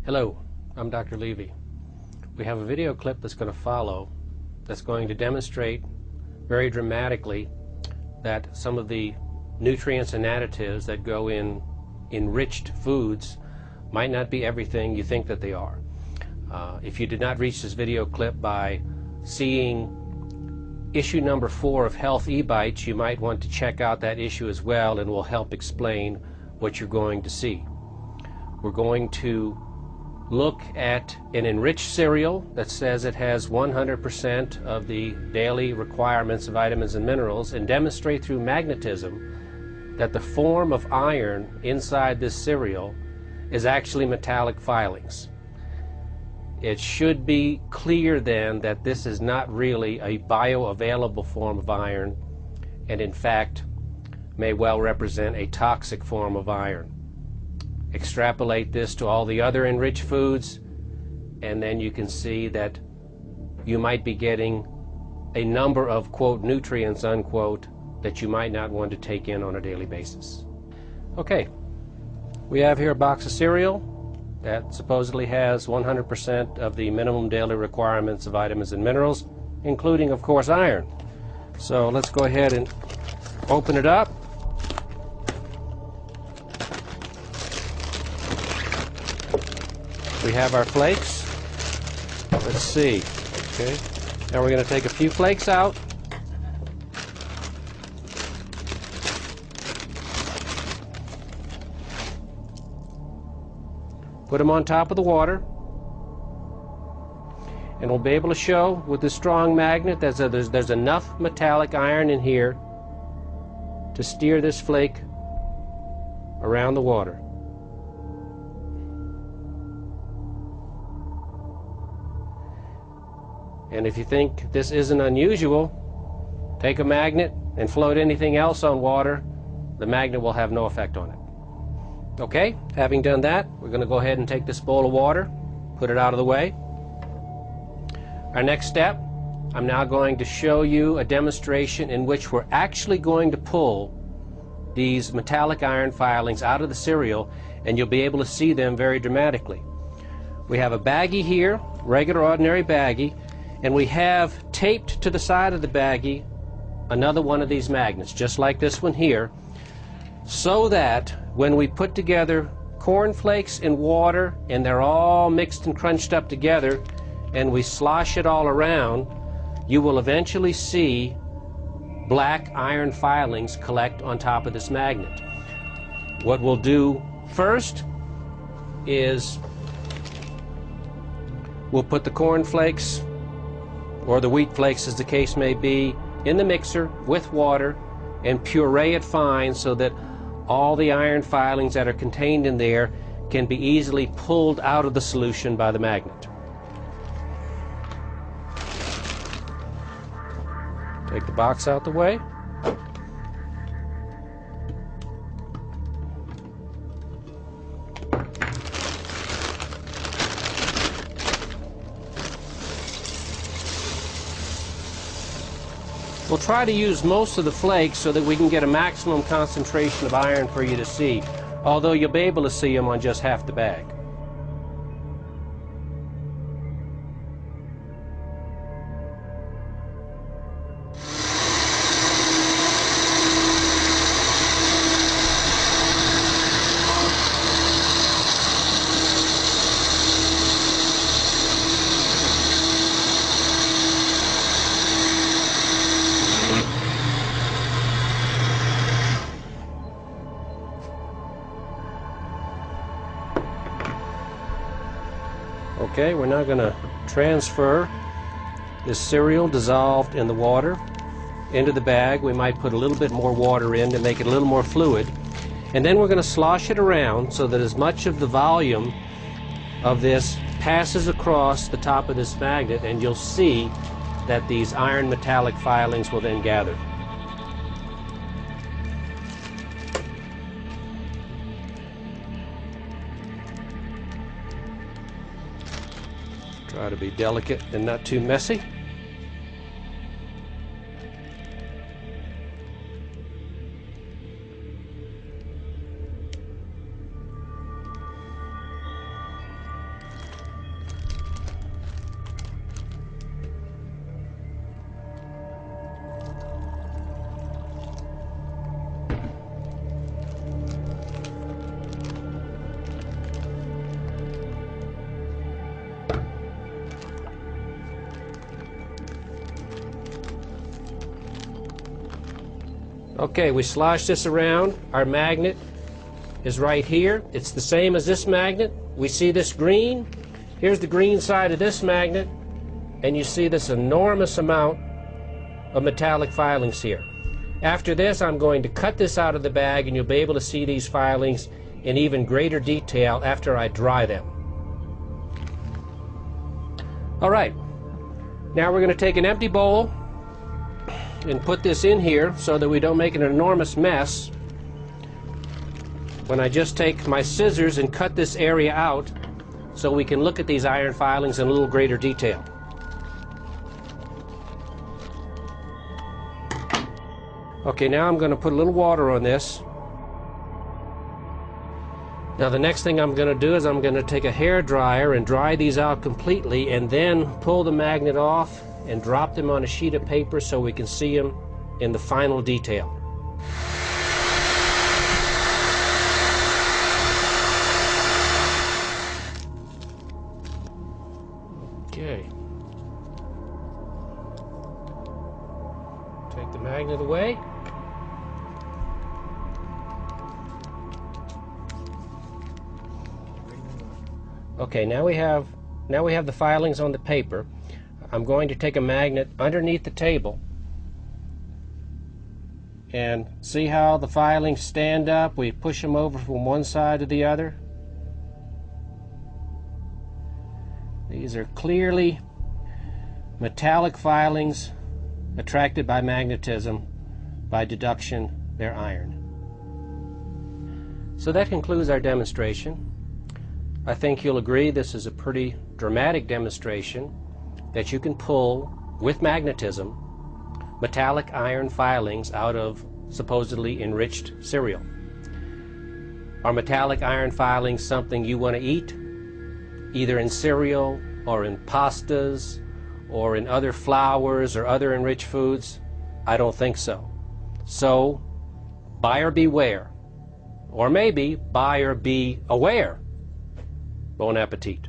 Hello, I'm Dr. Levy. We have a video clip that's going to follow that's going to demonstrate very dramatically that some of the nutrients and additives that go in enriched foods might not be everything you think that they are. If you did not reach this video clip by seeing issue number 4 of Health eBites, you might want to check out that issue as well, and will help explain what you're going to see. We're going to look at an enriched cereal that says it has 100% of the daily requirements of vitamins and minerals, and demonstrate through magnetism that the form of iron inside this cereal is actually metallic filings. It should be clear then that this is not really a bioavailable form of iron, and in fact may well represent a toxic form of iron. Extrapolate this to all the other enriched foods, and then you can see that you might be getting a number of, quote, nutrients, unquote, that you might not want to take in on a daily basis. Okay, we have here a box of cereal that supposedly has 100% of the minimum daily requirements of vitamins and minerals, including, of course, iron. So let's go ahead and open it up. We have our flakes. Let's see. Okay. Now we're going to take a few flakes out. Put them on top of the water. And we'll be able to show with this strong magnet that there's enough metallic iron in here to steer this flake around the water. And if you think this isn't unusual, take a magnet and float anything else on water. The magnet will have no effect on it. Okay, having done that, we're going to go ahead and take this bowl of water, put it out of the way. Our next step, I'm now going to show you a demonstration in which we're actually going to pull these metallic iron filings out of the cereal, and you'll be able to see them very dramatically. We have a baggie here, regular ordinary baggie, and we have taped to the side of the baggie another one of these magnets, just like this one here, so that when we put together cornflakes and water and they're all mixed and crunched up together and we slosh it all around, you will eventually see black iron filings collect on top of this magnet. What we'll do first is we'll put the cornflakes or the wheat flakes, as the case may be, in the mixer with water and puree it fine so that all the iron filings that are contained in there can be easily pulled out of the solution by the magnet. Take the box out the way. We'll try to use most of the flakes so that we can get a maximum concentration of iron for you to see, although you'll be able to see them on just half the bag. Okay, we're now going to transfer this cereal dissolved in the water into the bag. We might put a little bit more water in to make it a little more fluid. And then we're going to slosh it around so that as much of the volume of this passes across the top of this magnet, and you'll see that these iron metallic filings will then gather. Try to be delicate and not too messy. Okay, we slosh this around. Our magnet is right here. It's the same as this magnet. We see this green. Here's the green side of this magnet, and you see this enormous amount of metallic filings here. After this, I'm going to cut this out of the bag, and you'll be able to see these filings in even greater detail after I dry them. All right, now we're going to take an empty bowl and put this in here so that we don't make an enormous mess when I just take my scissors and cut this area out so we can look at these iron filings in a little greater detail. Okay, now I'm going to put a little water on this. Now the next thing I'm going to do is I'm going to take a hair dryer and dry these out completely, and then pull the magnet off and drop them on a sheet of paper so we can see them in the final detail. Okay. Take the magnet away. Okay, now we have the filings on the paper. I'm going to take a magnet underneath the table and see how the filings stand up. We push them over from one side to the other. These are clearly metallic filings attracted by magnetism. By deduction, they're iron. So that concludes our demonstration. I think you'll agree this is a pretty dramatic demonstration that you can pull, with magnetism, metallic iron filings out of supposedly enriched cereal. Are metallic iron filings something you want to eat, either in cereal or in pastas or in other flours or other enriched foods? I don't think so. So, buyer beware. Or maybe buyer be aware. Bon appetit.